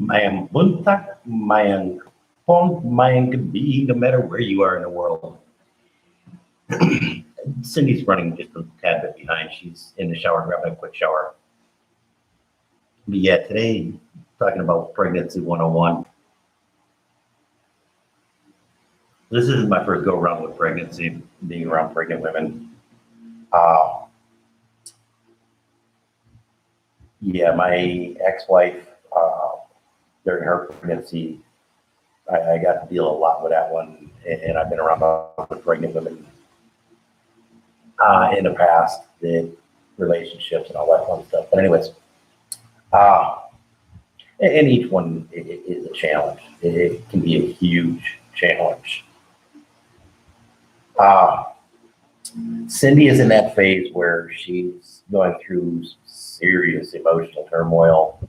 Mayang buntak, mayang pong, mayang gabi, no matter where you are in the world. Cindy's running just a tad bit behind. She's in the shower, grabbing a quick shower. But yeah, today, talking about pregnancy 101. This isn't my first go around with pregnancy, being around pregnant women. Yeah, my ex-wife, during her pregnancy, I got to deal a lot with that one, and I've been around with pregnant women in the past, the relationships and all that fun stuff. But anyways, and each one is a challenge. It can be a huge challenge. Cindy is in that phase where she's going through serious emotional turmoil,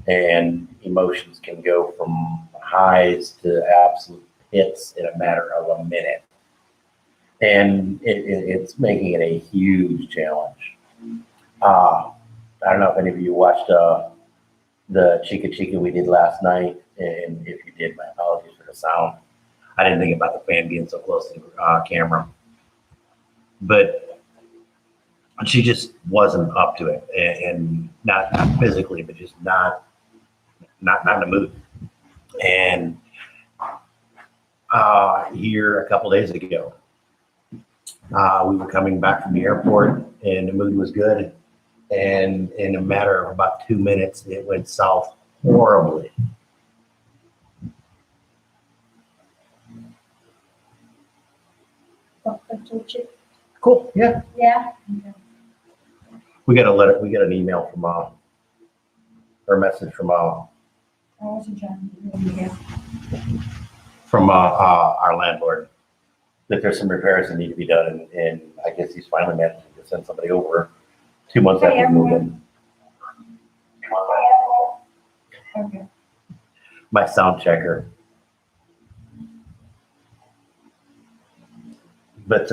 and emotions can go from highs to absolute pits in a matter of a minute. And it's making it a huge challenge. I don't know if any of you watched the Chica Chica we did last night, and if you did, my apologies for the sound. I didn't think about the fan being so close to the camera, but she just wasn't up to it, and not physically, but just not in the mood. And here a couple days ago, we were coming back from the airport, and the mood was good. And in a matter of about 2 minutes, it went south horribly. Cool. Yeah. Yeah. Okay. We got a letter. We got an email from or a message from our landlord that there's some repairs that need to be done, and I guess he's finally managing to send somebody over 2 months after we moved in. Okay. My sound checker. But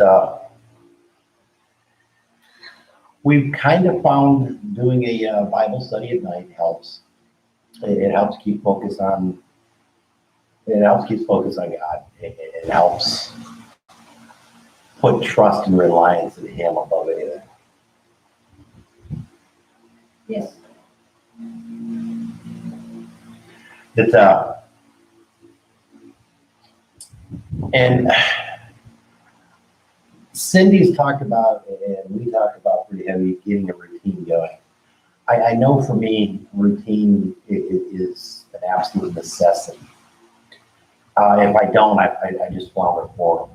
we've kind of found doing a Bible study at night helps. It helps keep focus on. It helps keep focus on God. It helps put trust and reliance in Him above anything. Yes. It's and Cindy's talked about, and we talked about pretty heavy, getting a routine going. I know for me, routine is an absolute necessity. If I don't, I just flounder forward.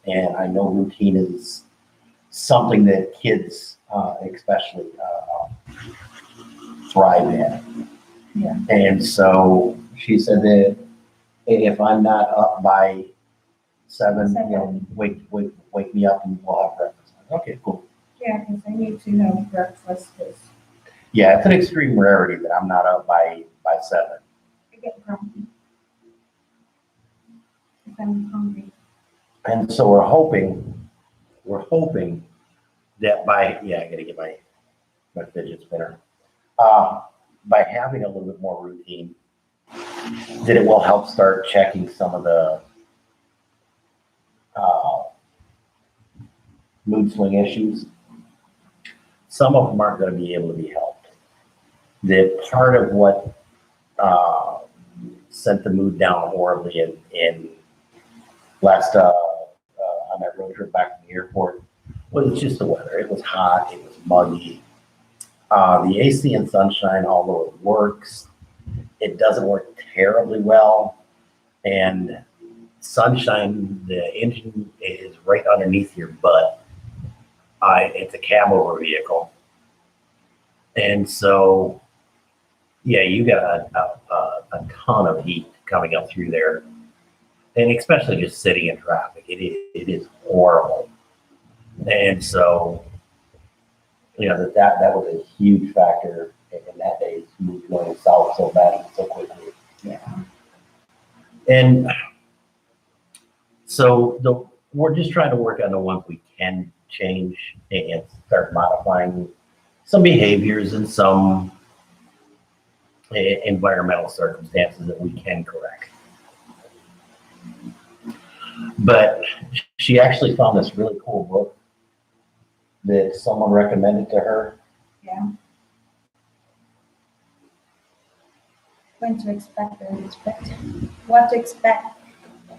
And I know routine is something that kids, especially, thrive in. Yeah. And so she said that if I'm not up by 7, you know, wake me up and we'll have breakfast. Okay, cool. Yeah, because I need to have breakfast. Yeah, it's an extreme rarity that I'm not up by 7. I get grumpy if I'm hungry. And so we're hoping that by, I gotta get my fidget spinner. By having a little bit more routine, that it will help start checking some of the mood swing issues. Some of them aren't going to be able to be helped. That part of what sent the mood down horribly in last on that road trip back from the airport was just the weather. It was hot. It was muggy. The AC and sunshine, although it works, it doesn't work terribly well. And sunshine, the engine is right underneath your butt. It's a cab over vehicle. And so, yeah, you got a ton of heat coming up through there. And especially just sitting in traffic, it is horrible. And so, you know, that was a huge factor in that day's move going south so bad and so quickly. Yeah. And so we're just trying to work on the ones we can change and start modifying some behaviors and some environmental circumstances that we can correct. But she actually found this really cool book that someone recommended to her. Yeah. When to expect and expect. What to expect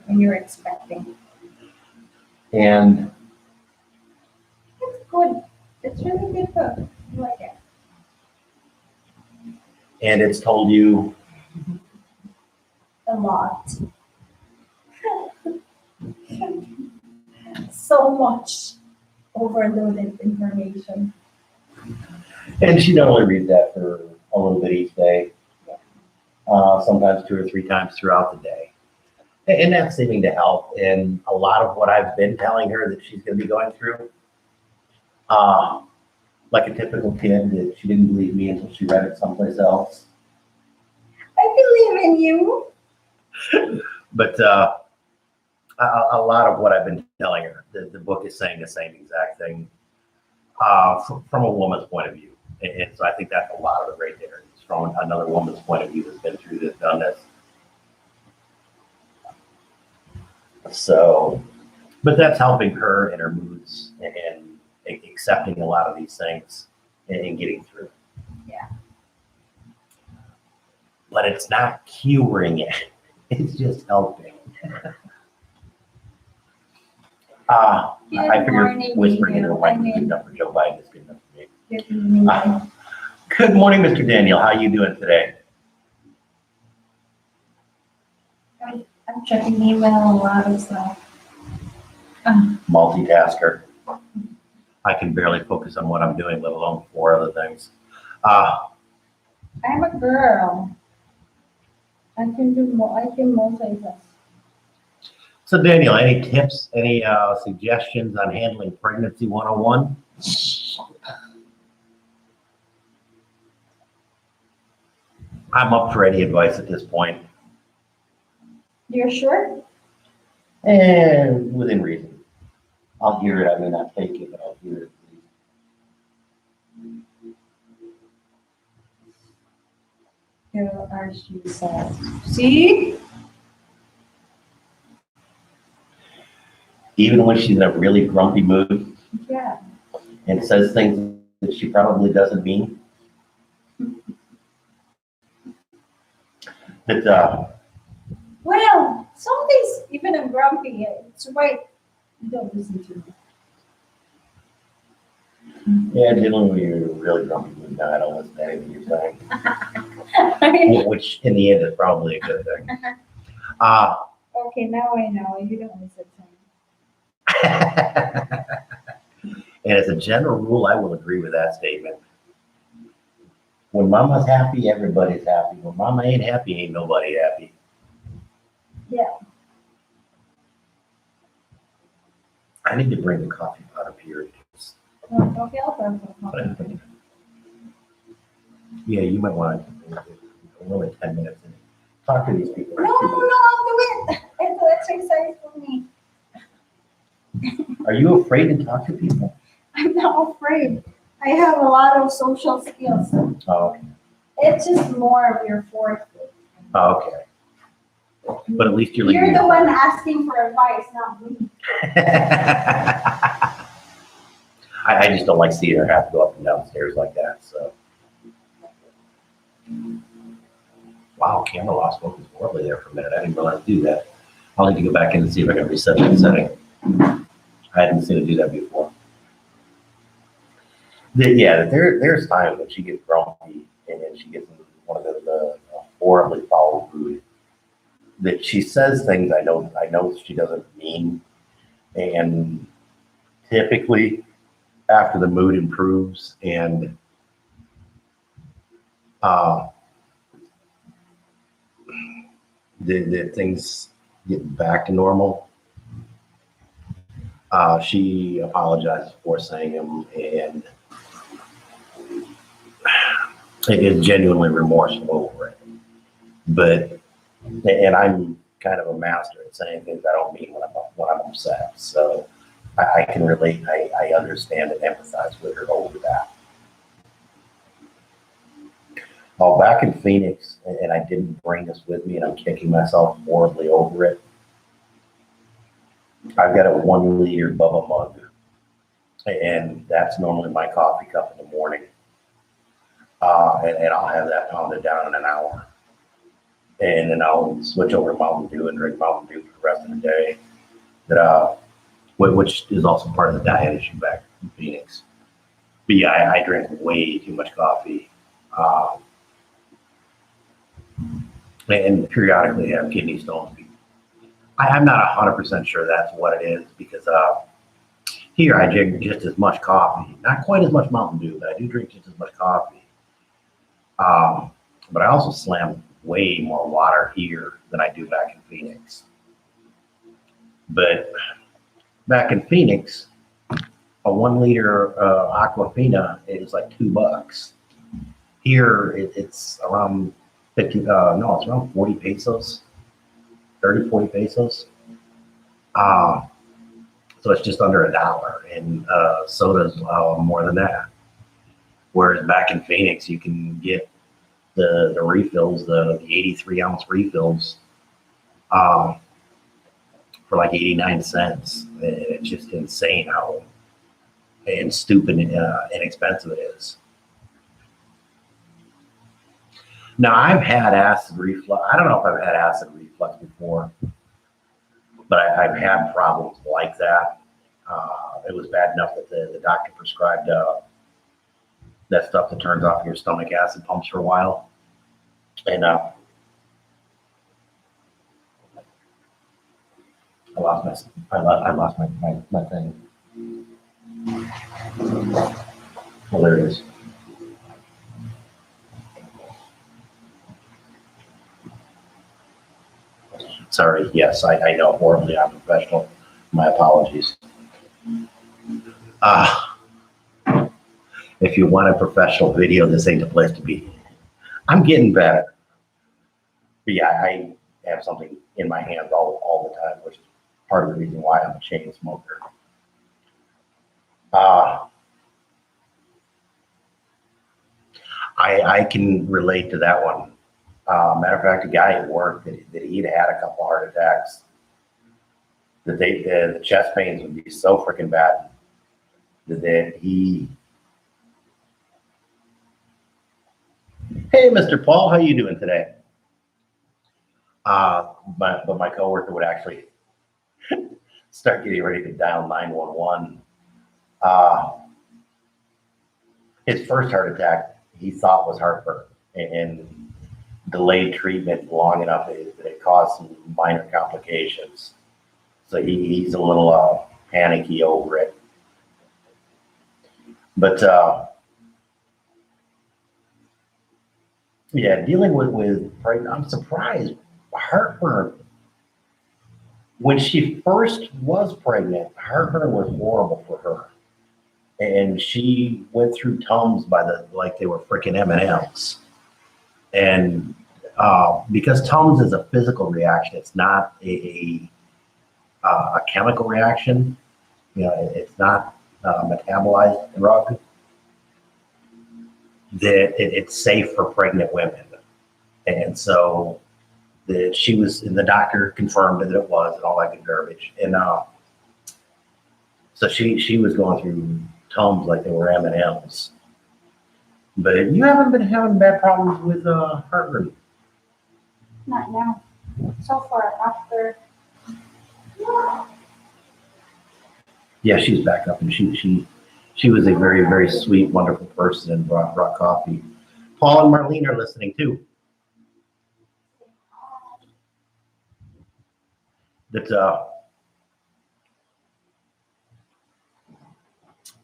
when you're expecting. And It's good. It's really good book. I like it. it's told you, A lot. So much overloaded information. and she not only reads that for a little bit each day, sometimes 2 or 3 times throughout the day. And that's seeming to help. And a lot of what I've been telling her that she's going to be going through, like a typical kid, that she didn't believe me until she read it someplace else. I believe in you. But a lot of what I've been telling her, the book is saying the same exact thing from a woman's point of view. And so I think that's a lot of it right there. It's from another woman's point of view that's been through this, done this. So, but that's helping her in her moods and accepting a lot of these things and getting through. Yeah. But it's not curing it. It's just helping. I figured morning, whispering into a Daniel. mic is good enough for Joe Biden. Is good enough for me. Good evening. Good morning, Mr. Daniel. How you doing today? I'm checking email, a lot of stuff. Multitasker. I can barely focus on what I'm doing, let alone 4 other things. I'm a girl. I can do more. I can multitask. So Daniel, any tips, any suggestions on handling pregnancy 101? I'm up for any advice at this point. You're sure? And within reason. I'll hear it. I may not take it, but I'll hear it. Here are she says. See? Even when she's in a really grumpy mood Yeah. and says things that she probably doesn't mean. That Well, some days, even I'm grumpy, it's right. You don't listen to me. yeah, dealing with your really grumpy mood now, I don't listen to anything you're saying. Which in the end is probably a good thing. Okay, now I know. You don't listen to me. And as a general rule, I will agree with that statement. When mama's happy, everybody's happy. When mama ain't happy, ain't nobody happy. Yeah. I need to bring the coffee pot up here. Okay, I'll try some. Yeah, you might want to. We're only 10 minutes in. Talk to these people. No, I'll do it. It's exercise for me. Are you afraid to talk to people? I'm not afraid. I have a lot of social skills. Oh, okay. It's just more of your forte. Oh, okay. But at least you're You're the one asking for advice, not me. I just don't like seeing her have to go up and down stairs like that, so. Wow, camera lost focus horribly there for a minute. I didn't realize to do that. I'll need to go back in and see if I can reset that setting. I hadn't seen it do that before. There's times when she gets grumpy and then she gets in one of the horribly foul mood that she says things I know she doesn't mean, and typically after the mood improves and the things get back to normal, she apologizes for saying them and is genuinely remorseful over it. But and I'm kind of a master at saying things I don't mean when I'm upset. So I can relate. I understand and empathize with her over that. Oh, back in Phoenix, and I didn't bring this with me, and I'm kicking myself horribly over it. I've got a 1 liter Bubba mug, and that's normally my coffee cup in the morning. And I'll have that pounded down in an hour. And then I'll switch over to Mountain Dew and drink Mountain Dew for the rest of the day. Which is also part of the diet issue back in Phoenix. But yeah, I drink way too much coffee. And periodically have kidney stones. I'm not 100% sure that's what it is because here I drink just as much coffee. Not quite as much Mountain Dew, but I do drink just as much coffee. But I also slam way more water here than I do back in Phoenix. But back in Phoenix, a 1 liter Aquafina is like $2. Here it's around 50, no, it's around 40 pesos, 30, 40 pesos. So it's just under $1, and soda's more than that. Whereas back in Phoenix, you can get the refills, the 83-ounce refills, for like 89 cents. It's just insane how and stupid inexpensive it is. Now, I've had acid reflux. I don't know if I've had acid reflux before, but I've had problems like that. It was bad enough that the doctor prescribed that stuff that turns off your stomach acid pumps for a while. And I lost my thing. Well, there it is. Sorry, yes, I know horribly unprofessional. My apologies. If you want a professional video, this ain't the place to be. I'm getting better. But yeah, I have something in my hands all the time, which is part of the reason why I'm a chain smoker. I can relate to that one. Matter of fact, a guy at work that he'd had a couple heart attacks, that the chest pains would be so freaking bad that he. Hey, Mr. Paul, how you doing today? But my coworker would actually start getting ready to dial 911. His first heart attack he thought was heartburn, and delayed treatment long enough that it caused some minor complications. So he's a little panicky over it. But yeah, dealing with pregnant, I'm surprised. Heartburn. When she first was pregnant, heartburn was horrible for her. And she went through Tums like they were freaking M&Ms. And because Tums is a physical reaction, it's not a chemical reaction. You know, it's not a metabolized drug. That it's safe for pregnant women, and so the doctor confirmed that it was, and all that good garbage. And so she was going through Tums like they were M&Ms. But you haven't been having bad problems with heartburn. Not now. So far, after. Yeah, she's back up, and she was a very, very sweet, wonderful person and brought coffee. Paul and Marlene are listening too.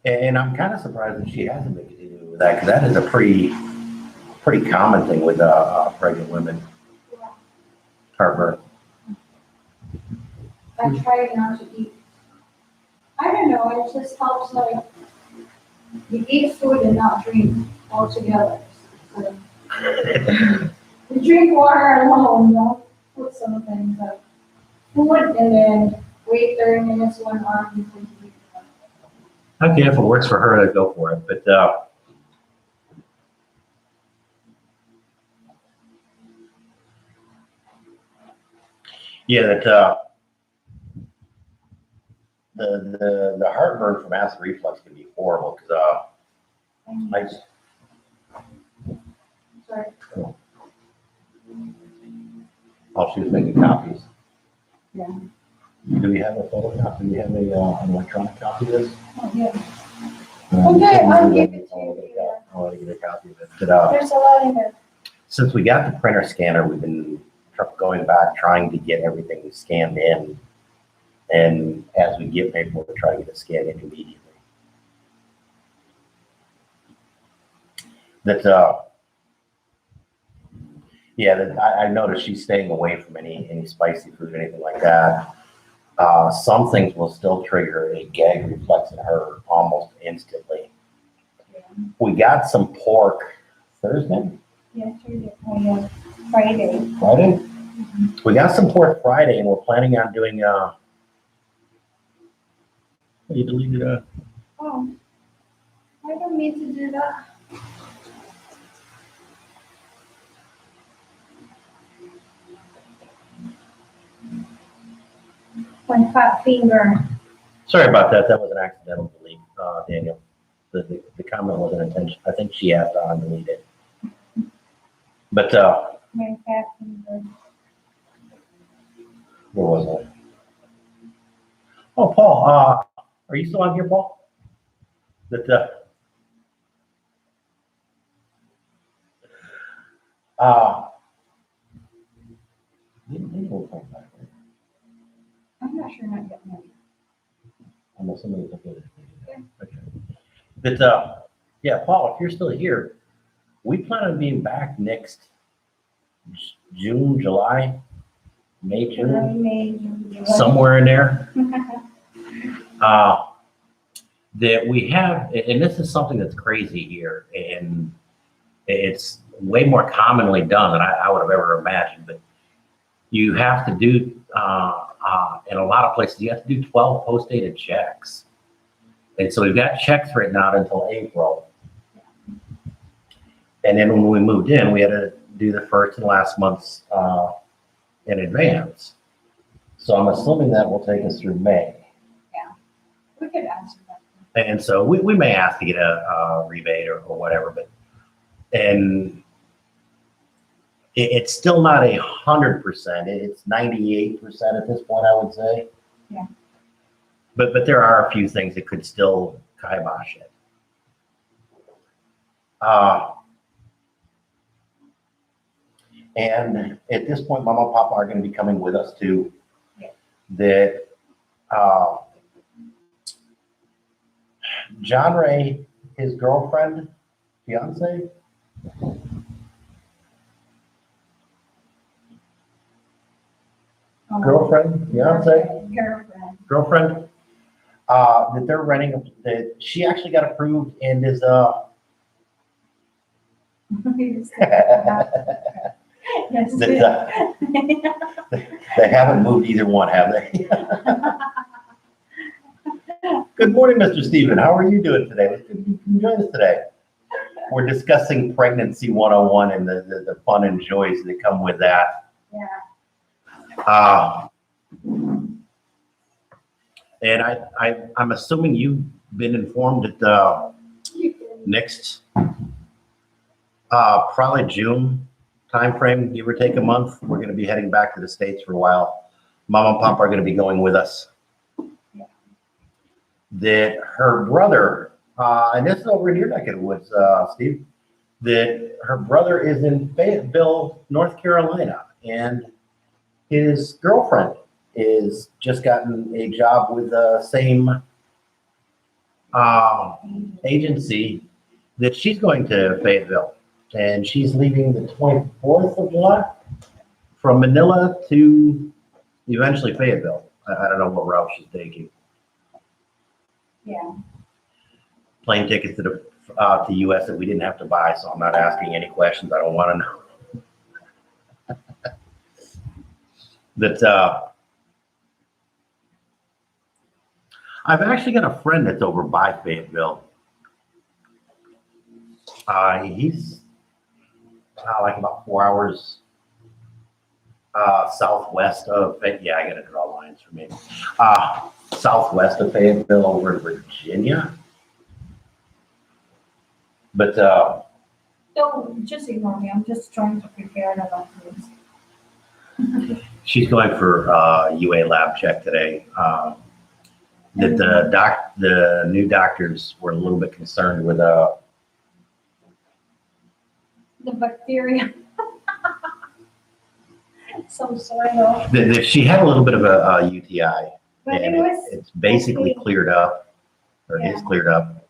And I'm kind of surprised that she hasn't been continuing with that, because that is a pretty common thing with pregnant women. Heartburn. I try not to eat. I don't know, it just helps, like, you eat food and not drink altogether. So, you drink water alone, don't put some things like food and then wait 30 minutes, 1 hour before you drink water. Okay, if it works for her, I'd go for it. But Yeah, that the heartburn from acid reflux can be horrible because I just, Sorry. oh, she was making copies. Yeah. Do we have a photocopy? Do we have an electronic copy of this? Oh, yeah. Okay, I'll give it to you. I want to get a copy of it. But, There's a lot in there. since we got the printer scanner, we've been going back, trying to get everything scanned in. And as we get paperwork, try to get it scanned in immediately. I noticed she's staying away from any spicy food, anything like that. Some things will still trigger a gag reflex in her almost instantly. Yeah. We got some pork Thursday? Yesterday, oh yeah, Friday. Friday? We got some pork Friday and we're planning on doing, you deleted Oh, I don't mean to do that. My fat finger. sorry about that. That was an accidental delete, Daniel. The comment wasn't intentional. I think she asked to undelete it. But, My fat finger. where was I? Oh, Paul, are you still on here, Paul? That, we'll come back, right? I'm not sure, not yet, no. I'm assuming it's okay. Okay. But, yeah, Paul, if you're still here, we plan on being back next June, July, May, June, May, June, somewhere in there. July. That we have, and this is something that's crazy here, and it's way more commonly done than I would have ever imagined, but you have to do, in a lot of places, you have to do 12 post-dated checks. And so we've got checks written out until April. And then when we moved in, we had to do the first and last months in advance. So I'm assuming that will take us through May. We could answer that. And so we may ask to get a rebate or whatever, but, and it's still not 100%. It's 98% at this point, I would say. Yeah. But there are a few things that could still kibosh it. And at this point, Mama and Papa are going to be coming with us too. Yeah. That John Ray, his girlfriend, fiance, girlfriend, fiance, girlfriend, that they're renting, that she actually got approved and is, Yes. they haven't moved either one, have they? Good morning, Mr. Stephen. How are you doing today? It's good you can join us today. We're discussing pregnancy 101 and the fun and joys that come with that. Yeah. And I'm assuming you've been informed that next, probably June timeframe, give or take a month, we're going to be heading back to the States for a while. Mom and Pop are going to be going with us. Yeah. That her brother, and this is over in your neck of the woods, Steve, that her brother is in Fayetteville, North Carolina, and his girlfriend is just gotten a job with the same agency that she's going to Fayetteville. And she's leaving the 24th of July from Manila to eventually Fayetteville. I don't know what route she's taking. Yeah. Plane tickets to US that we didn't have to buy, so I'm not asking any questions. I don't want to know. That I've actually got a friend that's over by Fayetteville. He's like about 4 hours southwest of, yeah, I gotta draw lines for me. Southwest of Fayetteville over in Virginia. But, Don't, just ignore me, I'm just trying to prepare the documents. she's going for UA lab check today. That the new doctors were a little bit concerned with The bacteria. So sorry, though. that she had a little bit of a UTI, But it and was, it's basically okay. cleared up, or Yeah. is cleared up.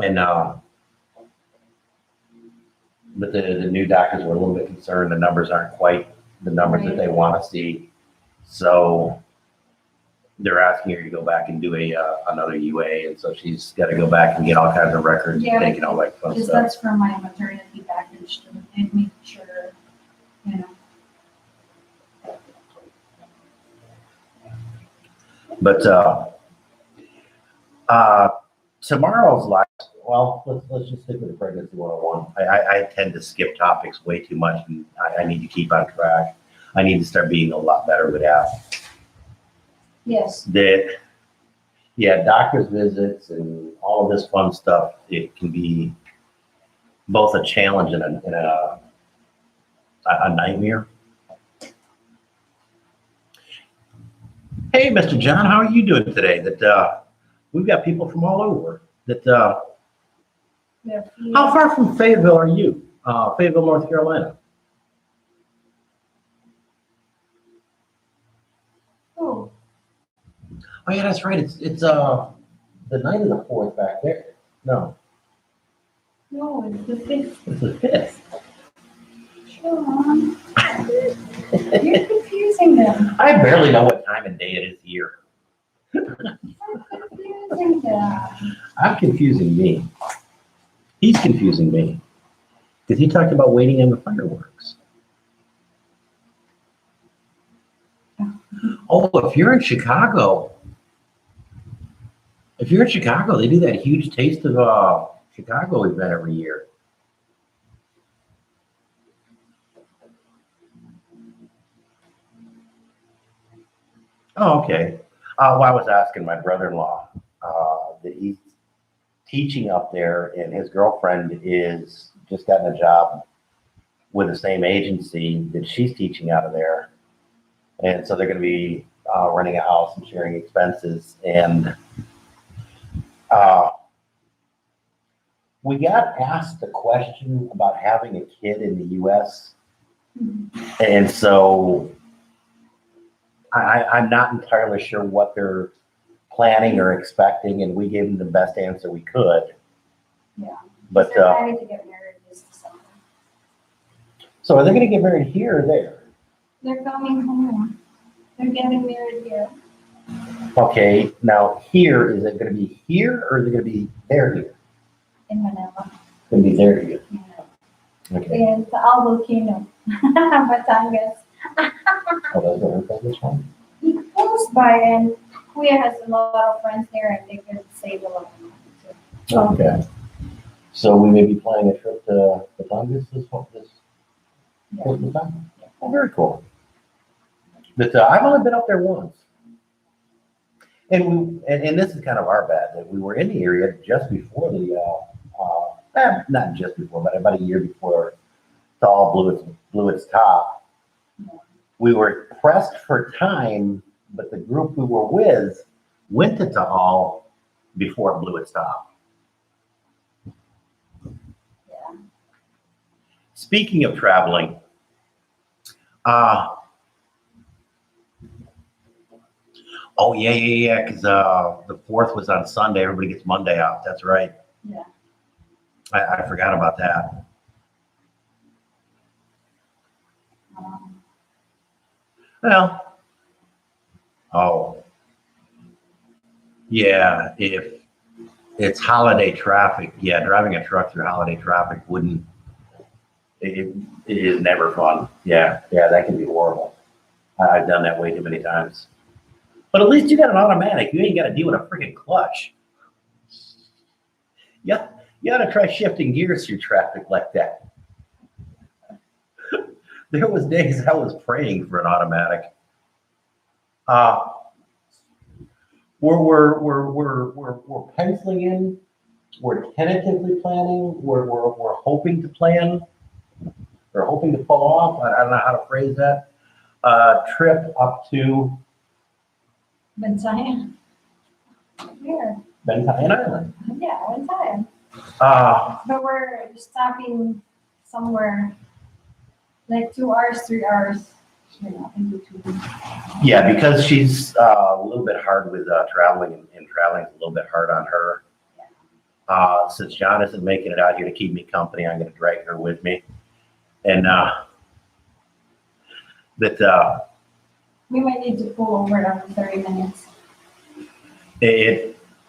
And but the new doctors were a little bit concerned. The numbers aren't quite the numbers that they want to see, so they're asking her to go back and do another UA, and so she's got to go back and get all kinds of records, Yeah, taking all that fun because stuff. that's for my maternity package to make sure, you know. But tomorrow's last. Well, let's just stick with the pregnancy 101. I tend to skip topics way too much, and I need to keep on track. I need to start being a lot better with that. Yes, That, yeah, doctor's visits and all of this fun stuff. It can be both a challenge and a nightmare. Hey, Mr. John, how are you doing today? That we've got people from all over. That how far from Fayetteville are you? Fayetteville, North Carolina. oh, Oh yeah, that's right. It's the night of the 4th back there. No, no, it's the 5th. it's the 5th. Sean, you're confusing them. I barely know what time of day it is here. You're confusing them. I'm confusing me. He's confusing me. Because he talked about waiting on the fireworks. Oh, if you're in Chicago, they do that huge Taste of Chicago event every year. Oh, okay. Well, I was asking my brother-in-law that he's teaching up there, and his girlfriend is just gotten a job with the same agency that she's teaching out of there, and so they're going to be renting a house and sharing expenses. And we got asked the question about having a kid in the U.S., and so I'm not entirely sure what they're planning or expecting, and we gave them the best answer we could. Yeah. But They're planning to get married this December. so are they going to get married here or there? They're coming home. They're getting married here. Okay, now here, is it going to be here or is it going to be there? In Manila. Going to be there here. You know. Okay. In Taal Volcano, Batangas. Oh, that's what we're this one. He close by, and Kuya has a lot of friends there, and they could save a lot of money too. Okay. So we may be planning a trip to Batangas this Christmas time? Oh, very cool. But I've only been up there once. And this is kind of our bad, that we were in the area just before not just before, but about a year before Taal blew its top. We were pressed for time, but the group we were with went to Taal before it blew its top. Yeah. Speaking of traveling, oh yeah, because the 4th was on Sunday. Everybody gets Monday off. That's right. Yeah. I forgot about that. Well, oh, yeah, if it's holiday traffic, yeah, driving a truck through holiday traffic it is never fun. Yeah, that can be horrible. I've done that way too many times. But at least you got an automatic. You ain't got to deal with a freaking clutch. Yeah, you got to try shifting gears through traffic like that. There was days I was praying for an automatic. Uh, we're penciling in. We're tentatively planning. We're hoping to plan. We're hoping to pull off. I don't know how to phrase that. Trip up to Been saying. Here, Benton Island. yeah, one time. Uh, But we're stopping somewhere like 2 hours, 3 hours, you know, in between. yeah, because she's a little bit hard with traveling, and traveling is a little bit hard on her. Since John isn't making it out here to keep me company, I'm going to drag her with me. And We might need to pull over every 30 minutes.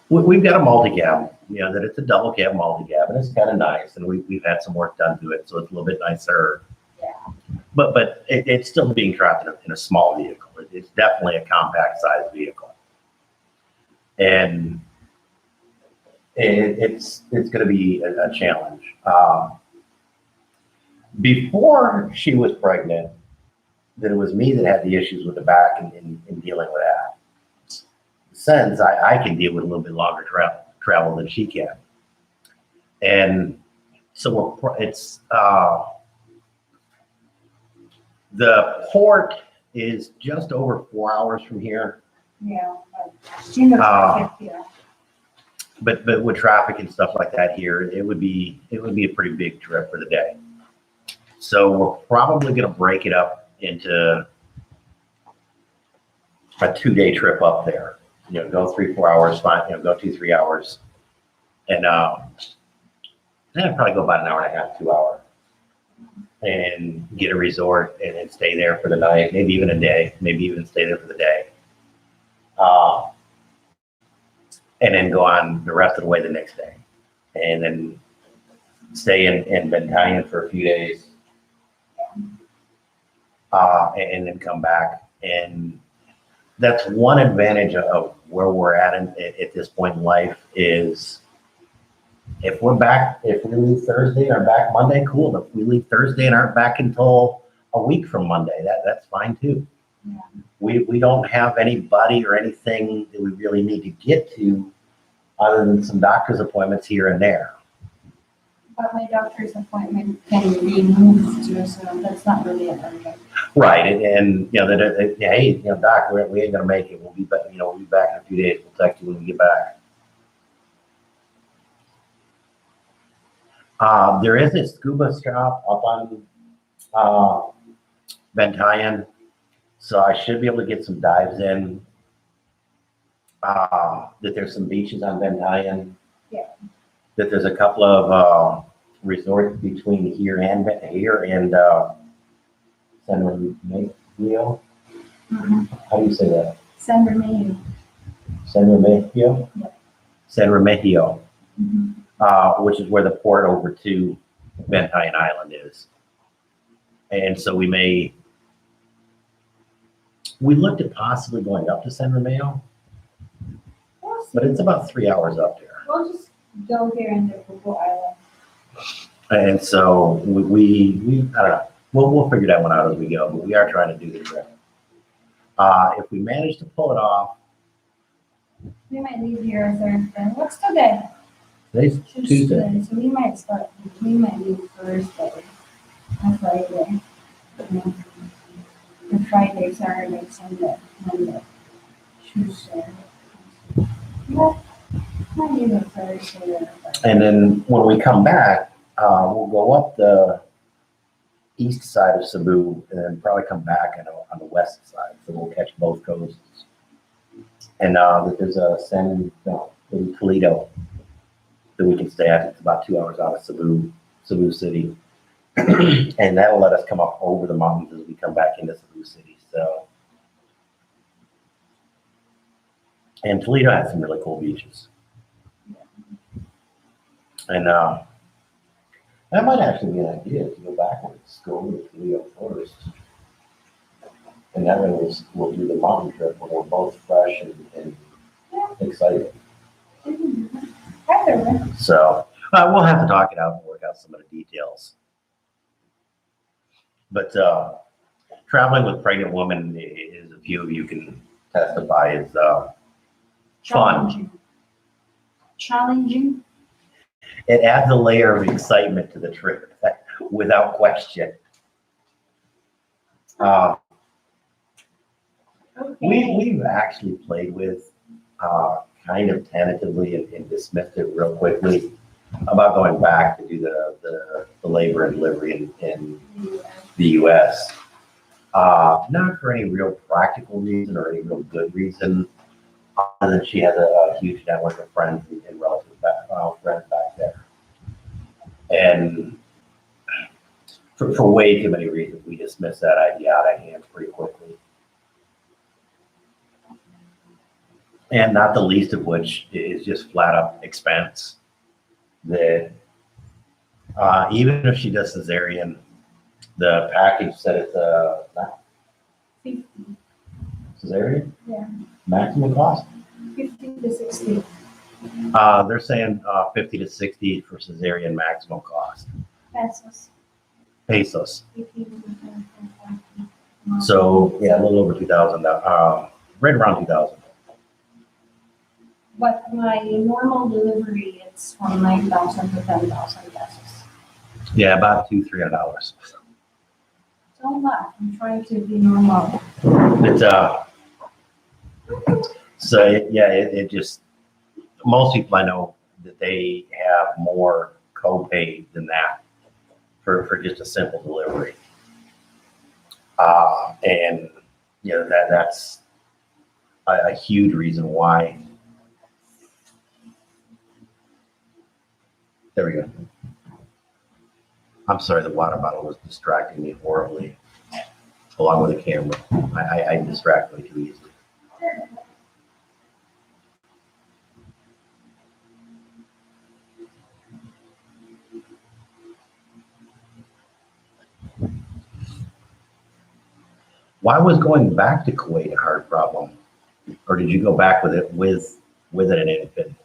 we've got a multi-cab, you know, that it's a double cab multi-cab, and it's kind of nice, and we've had some work done to it, so it's a little bit nicer. Yeah. But it's still being trapped in a small vehicle. It's definitely a compact sized vehicle. And it's going to be a challenge. Before she was pregnant, that it was me that had the issues with the back and dealing with that. Since I can deal with a little bit longer travel than she can. And so it's the port is just over 4 hours from here. Yeah. She knows perfect, yeah. But with traffic and stuff like that here, it would be a pretty big trip for the day. So we're probably going to break it up into a 2-day trip up there. You know, go 3-4 hours, fine. You know, go 2-3 hours, and then probably go about an hour and a half, 2 hours, and get a resort and then stay there for the night, maybe even a day, maybe even stay there for the day. And then go on the rest of the way the next day, and then stay in Benton for a few days, and then come back. And that's one advantage of where we're at this point in life is if we leave Thursday and are back Monday, cool. If we leave Thursday and aren't back until a week from Monday, that's fine too. Yeah. We don't have anybody or anything that we really need to get to other than some doctor's appointments here and there. But my doctor's appointment can be moved to, so that's not really an urgent. Right, and you know hey, you know, doc, we ain't gonna make it. We'll be back. You know, we'll be back in a few days. We'll text you when we get back. There is a scuba shop up on Benton, so I should be able to get some dives in. That there's some beaches on Benton. Yeah. That there's a couple of resorts between here and San Remigio. Mm-hmm. How do you say that? San Remigio. San Remigio? Yep. San Remigio, Mm-hmm. which is where the port over to Benton Island is. And so we looked at possibly going up to San Remigio, but it's about 3 hours up there. We'll just go here in the Coco Island. And so we I don't know. We'll figure that one out as we go, but we are trying to do the trip. If we manage to pull it off, We might leave here Thursday. What's today? today's Tuesday. So we might leave Thursday and Friday. And Friday, Saturday, Sunday, Monday, Tuesday. Yeah, might leave a Thursday or Friday. And then when we come back, we'll go up the east side of Cebu and then probably come back on the west side. So we'll catch both coasts. And there's in Toledo that we can stay at. It's about 2 hours out of Cebu City. And that'll let us come up over the mountains as we come back into Cebu City. So, and Toledo has some really cool beaches. And that might actually be an idea to go backwards, go over to Toledo first. And that way we'll do the mountain trip when we're both fresh and excited. Either way. So we'll have to talk it out and work out some of the details. But traveling with pregnant women, as a few of you can testify, is fun. Challenging. Challenging. It adds a layer of excitement to the trip, without question. We've actually played with, kind of tentatively and dismissed it real quickly about going back to do the labor and delivery in the US. Not for any real practical reason or any real good reason, other than she has a huge network of friends and relatives friends back there. And for way too many reasons, we dismissed that idea out of hand pretty quickly. And not the least of which is just flat up expense. That even if she does cesarean, the package said it's not 50. cesarean? Yeah. Maximum cost? 50 to 60. They're saying 50 to 60 for cesarean maximum cost. Pesos. Pesos. 50 to 60. So yeah, a little over 2,000. Right around 2,000. But my normal delivery, it's from 9,000 to 10,000 pesos. Yeah, about $200-300. So much. I'm trying to be normal. It's it just, most people I know that they have more copay than that for just a simple delivery. And you know that's a huge reason why. There we go. I'm sorry, the water bottle was distracting me horribly, along with the camera. I distract way too easily. Why was going back to Kuwait a hard problem? Or did you go back with it with it an infant?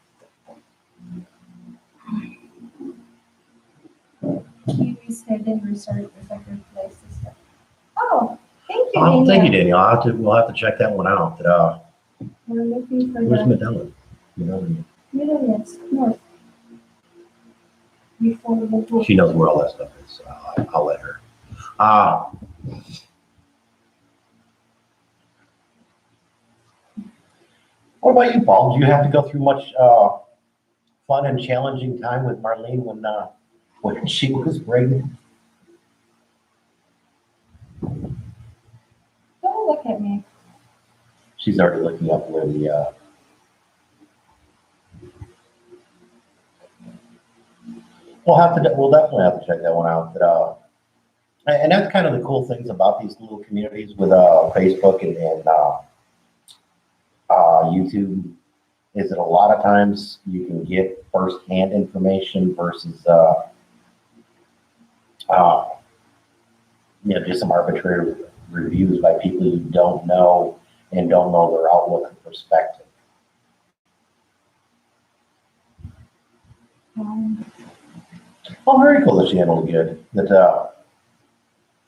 Kiwi's Hidden Resort is a good place to stay. Oh, thank you, Oh, Daniel. thank you, Daniel. We'll have to check that one out. We're looking for Where's the Medella? Medella. Middle East, north. Before the book. She knows where all that stuff is. So I'll let her. What about you, Paul? Did you have to go through much fun and challenging time with Marlene when she was pregnant? Don't look at me. She's already looking up where the. We'll definitely have to check that one out. And that's kind of the cool things about these little communities with Facebook and YouTube, is that a lot of times you can get firsthand information versus just some arbitrary reviews by people you don't know and don't know their outlook and perspective. Well, very cool that she handled it good. That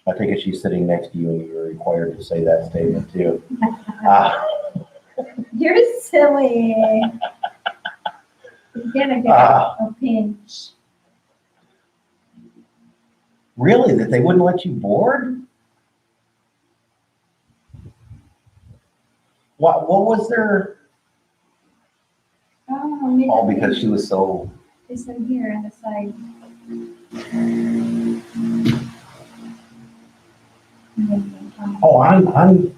I think if she's sitting next to you and you're required to say that statement too. You're silly. You're gonna get a pinch. Really? That they wouldn't let you board? What was there? Oh, Oh, because she was so. It's in here on the side. Oh, I'm.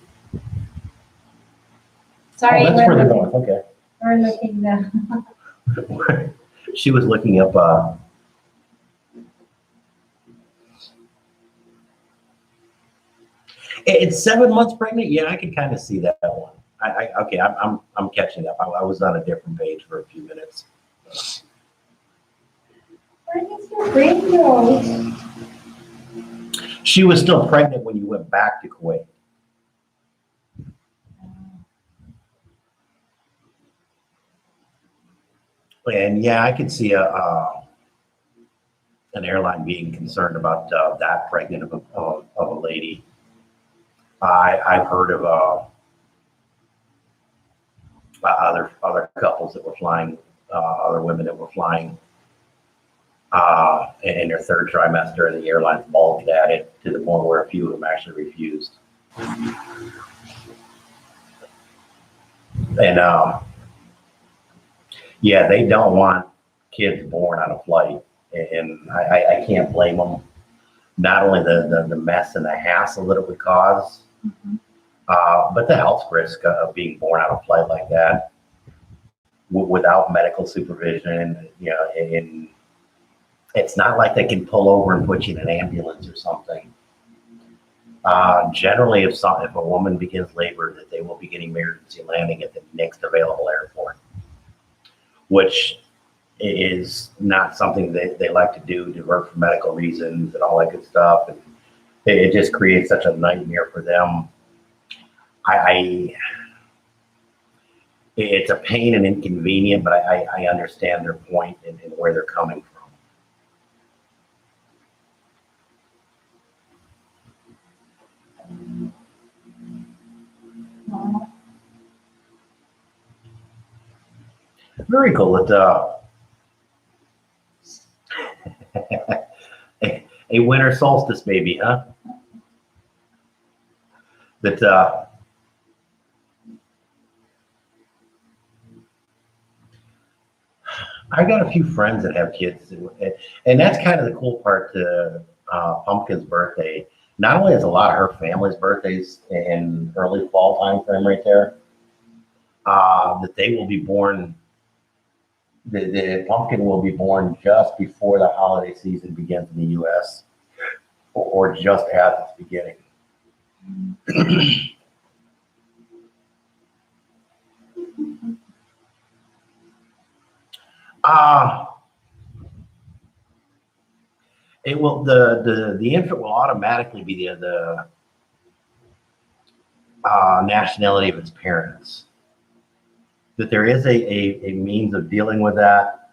Sorry, Oh, that's we're further looking, north. Okay. we're looking the. She was looking up. It's 7 months pregnant. Yeah, I can kind of see that one. Okay. I'm catching up. I was on a different page for a few minutes. Where is your brain go? She was still pregnant when you went back to Kuwait. And yeah, I could see an airline being concerned about that pregnant of a lady. I've heard of other couples that were flying, other women that were flying in their third trimester, and the airlines balked at it to the point where a few of them actually refused. And yeah, they don't want kids born on a flight, and I can't blame them. Not only the mess and the hassle that it would cause, but the health risk of being born on a flight like that without medical supervision. You know, and it's not like they can pull over and put you in an ambulance or something. Generally, if a woman begins labor, that they will be getting emergency landing at the next available airport, which is not something that they like to do, divert for medical reasons and all that good stuff. And it just creates such a nightmare for them. It's a pain and inconvenient, but I understand their point and where they're coming from. Very cool. A winter solstice baby, huh? That I got a few friends that have kids, and that's kind of the cool part to Pumpkin's birthday. Not only is a lot of her family's birthdays in early fall time frame right there, that they will be born. The pumpkin will be born just before the holiday season begins in the U.S. or just as it's beginning. It will the infant will automatically be the nationality of its parents. That there is a means of dealing with that.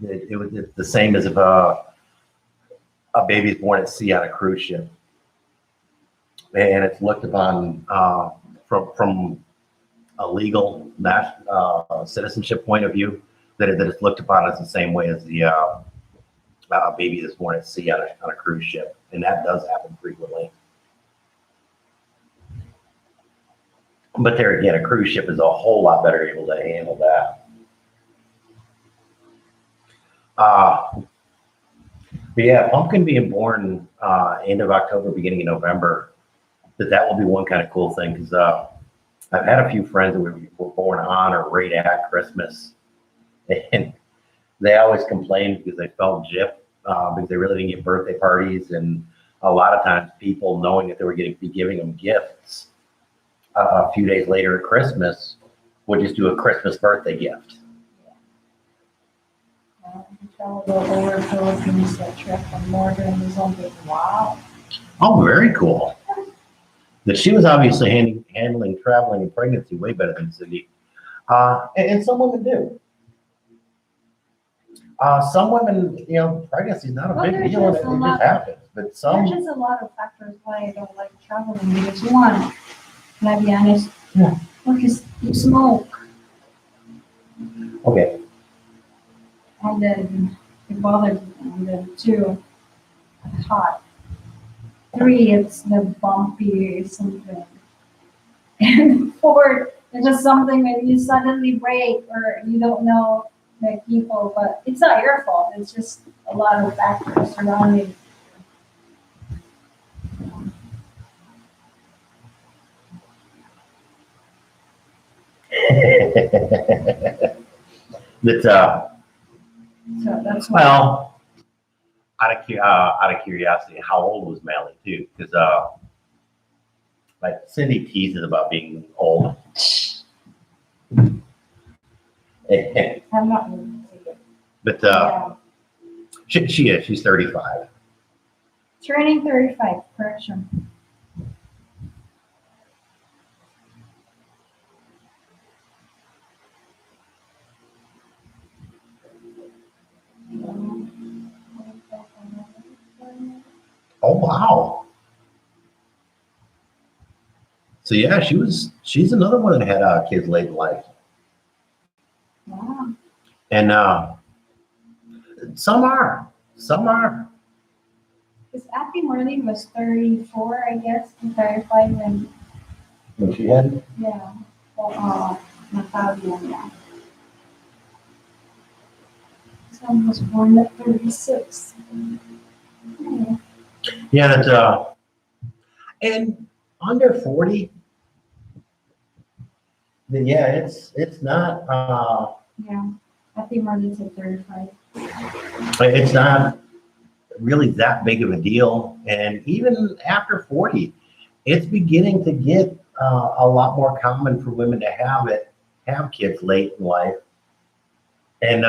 It's the same as if a baby is born at sea on a cruise ship, and it's looked upon from a legal citizenship point of view, that it's looked upon as the same way as the baby that's born at sea on a cruise ship, and that does happen frequently. But there again, a cruise ship is a whole lot better able to handle that. But yeah, pumpkin being born end of October, beginning of November, that will be one kind of cool thing, because I've had a few friends that were born on or right at Christmas, and they always complained because they felt gypped because they really didn't get birthday parties, and a lot of times people, knowing that they were going to be giving them gifts a few days later at Christmas, would just do a Christmas birthday gift. We traveled over Philippines that trip, and Morgan was on the wow. Oh, very cool. That she was obviously handling traveling and pregnancy way better than Cindy. And some women do. Some women, you know, pregnancy is not a big deal. It just happens. But some. There's just a lot of factors why I don't like traveling, because one, can I be honest? Yeah. Because you smoke, Okay. and then it bothers me, and then two, it's hot. Three, it's the bumpy something. And four, it's just something that you suddenly break or you don't know the people, but it's not your fault. It's just a lot of factors surrounding. That So that's why. well, out of curiosity, how old was Mally too? Because like Cindy teases about being old. I'm not. But Yeah. she is. She's 35. Turning 35, correction. wow. So yeah, she's another one that had kids late in life. Wow. And some are. Because Abby Marlene was 34, I guess, to clarify when, When she had, yeah. Natalia, yeah. Son was born at 36. Yeah. yeah, that's and under 40, then yeah, it's not Yeah. Abby Marlene's at 35. it's not really that big of a deal. And even after 40, it's beginning to get a lot more common for women to have kids late in life. And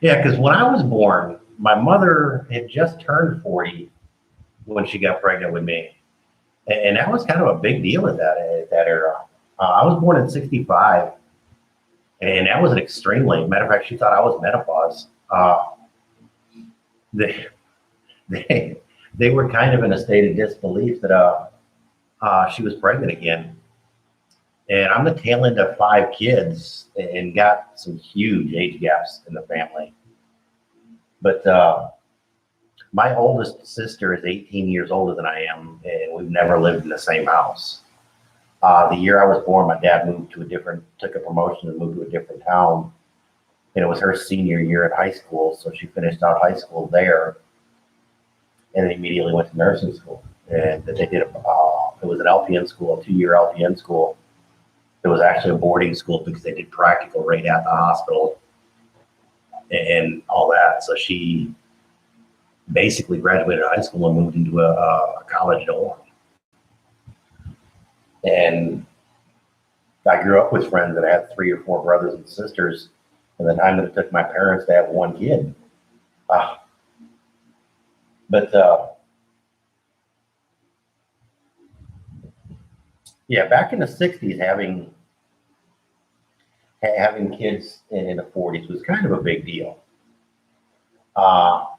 yeah, because when I was born, my mother had just turned 40 when she got pregnant with me. And that was kind of a big deal at that era. I was born in 65, and that was an extreme late. Matter of fact, she thought I was menopause. They, they were kind of in a state of disbelief that she was pregnant again. And I'm the tail end of 5 kids and got some huge age gaps in the family. But my oldest sister is 18 years older than I am, and we've never lived in the same house. The year I was born, my dad took a promotion and moved to a different town. And it was her senior year in high school, so she finished out high school there and then immediately went to nursing school. And they did it was an LPN school, a 2-year LPN school. It was actually a boarding school because they did practical right at the hospital and all that. So she basically graduated high school and moved into a college dorm. And I grew up with friends that had 3 or 4 brothers and sisters. And the time that it took my parents to have 1 kid. Yeah, back in the 60s, having kids in the 40s was kind of a big deal. But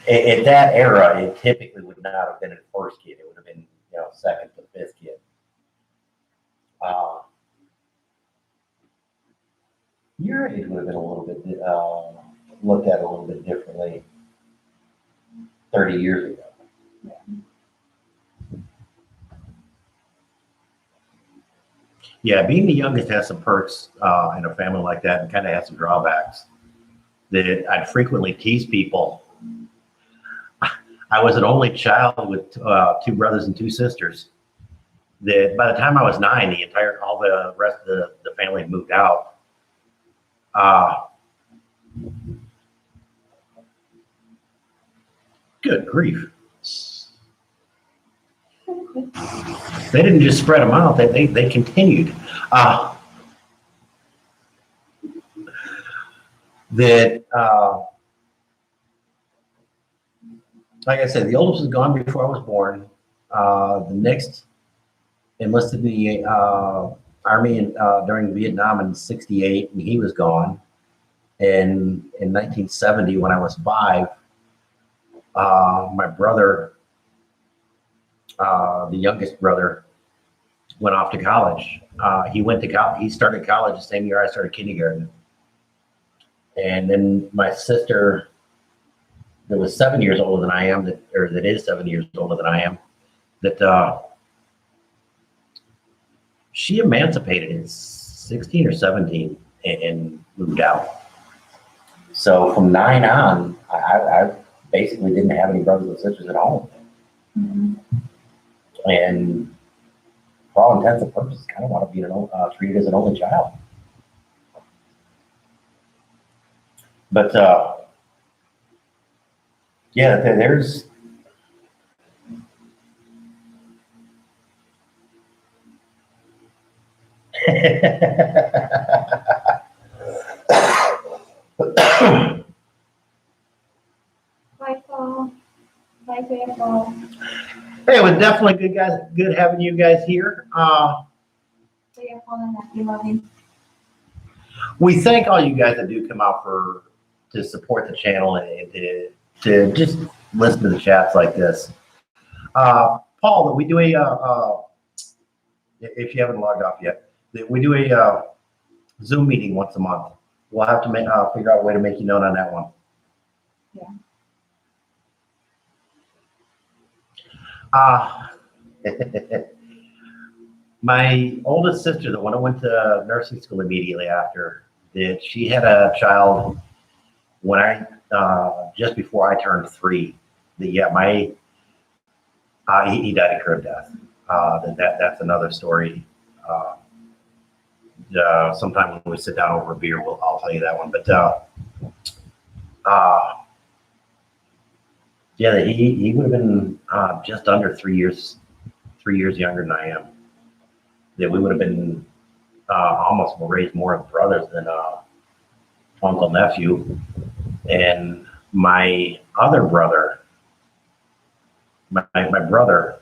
at that era, it typically would not have been a first kid. It would have been, second to 5th kid. Your age would have been a little bit looked at a little bit differently 30 years ago. Yeah, being the youngest has some perks in a family like that, and kind of has some drawbacks. That I'd frequently tease people. I was an only child with 2 brothers and 2 sisters. That by the time I was 9, all the rest of the family had moved out. Good grief. They didn't just spread them out, they continued. Like I said, the oldest was gone before I was born. The next enlisted in the Army during Vietnam in '68, and he was gone. And in 1970, when I was 5, my brother, the youngest brother, went off to college. He started college the same year I started kindergarten. And then my sister, that was 7 years older than I am, that is 7 years older than I am, that she emancipated at 16 or 17 and moved out. So from 9 on, I basically didn't have any brothers and sisters at home. Mm-hmm. And for all intents and purposes, kind of want to be treated as an only child. But yeah, there's Bye, Paul. Bye, Paul. Hey, it was definitely good having you guys here. See you, Paul and Abby Marlene. We thank all you guys that do come out to support the channel and to just listen to the chats like this. Paul, we do if you haven't logged off yet, we do a Zoom meeting once a month. We'll have to figure out a way to make you known on that one. Yeah. My oldest sister, the one who went to nursing school immediately after, she had a child when just before I turned 3. He died a crib death. That's another story. Sometime when we sit down over a beer, I'll tell you that one. But he would have been just under 3 years younger than I am. That we would have been almost raised more of brothers than uncle nephew. And my other brother, my brother,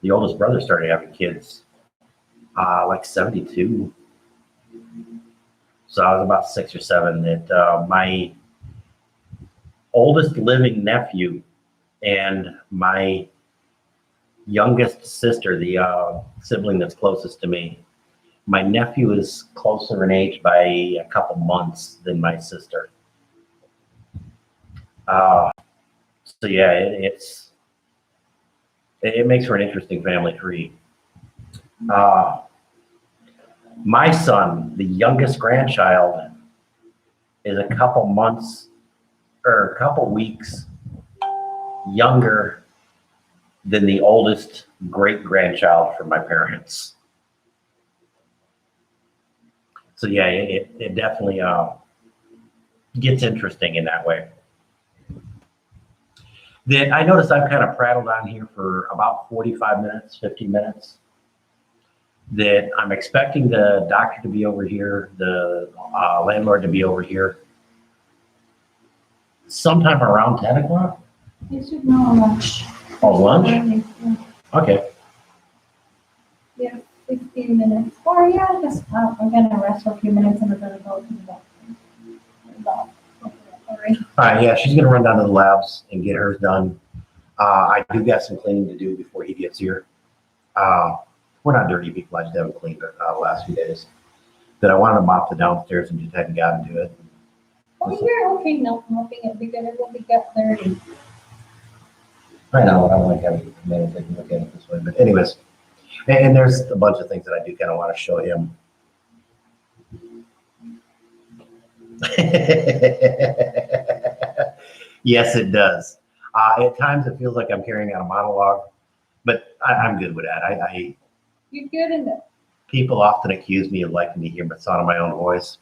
the oldest brother, started having kids like 72. So I was about 6 or 7. That my oldest living nephew and my youngest sister, the sibling that's closest to me, my nephew is closer in age by a couple months than my sister. So yeah, it makes for an interesting family tree. My son, the youngest grandchild, is a couple months or a couple weeks younger than the oldest great-grandchild from my parents. So yeah, it definitely gets interesting in that way. Then I noticed I've kind of prattled on here for about 45 minutes, 50 minutes. That I'm expecting the doctor to be over here, the landlord to be over here sometime around 10 o'clock. You should know lunch. Oh, lunch? Yeah. Okay. Yeah, 15 minutes. Or yeah, just I'm gonna rest for a few minutes and we're gonna go to the doctor. All right, yeah, she's gonna run down to the labs and get hers done. I do got some cleaning to do before he gets here. We're not dirty people. I just haven't cleaned it the last few days. That I wanted to mop the downstairs and just hadn't gotten to it. Oh, you're okay now mopping it because it will be get dirty. I know, I don't like having to come in and take a look at it this way. But anyways, and there's a bunch of things that I do kind of want to show him. Yes, it does. At times it feels like I'm carrying out a monologue, but I'm good with that. You're good in it. People often accuse me of liking to hear the sound of my own voice.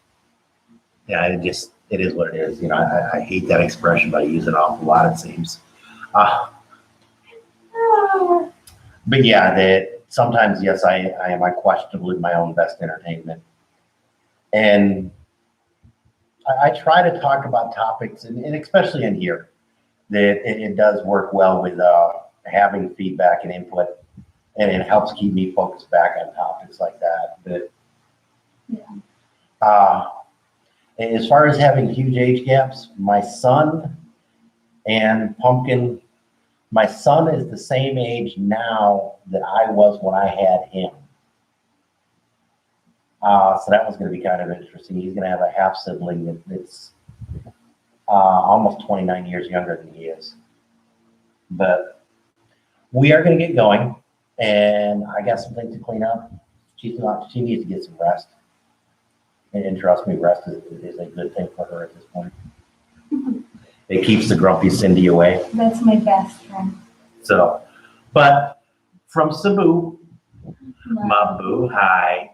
Yeah, it is what it is. You know, I hate that expression, but I use it an awful lot, it seems. But yeah, that sometimes, yes, I am questionably my own best entertainment. And I try to talk about topics, and especially in here, that it does work well with having feedback and input, and it helps keep me focused back on topics like that. But Yeah. As far as having huge age gaps, my son and Pumpkin, my son is the same age now that I was when I had him. So that was going to be kind of interesting. He's going to have a half sibling that's almost 29 years younger than he is. But we are going to get going, and I got some things to clean up. She needs to get some rest. And trust me, rest is a good thing for her at this point. It keeps the grumpy Cindy away. That's my best friend. So, but from Cebu, my boo, hi.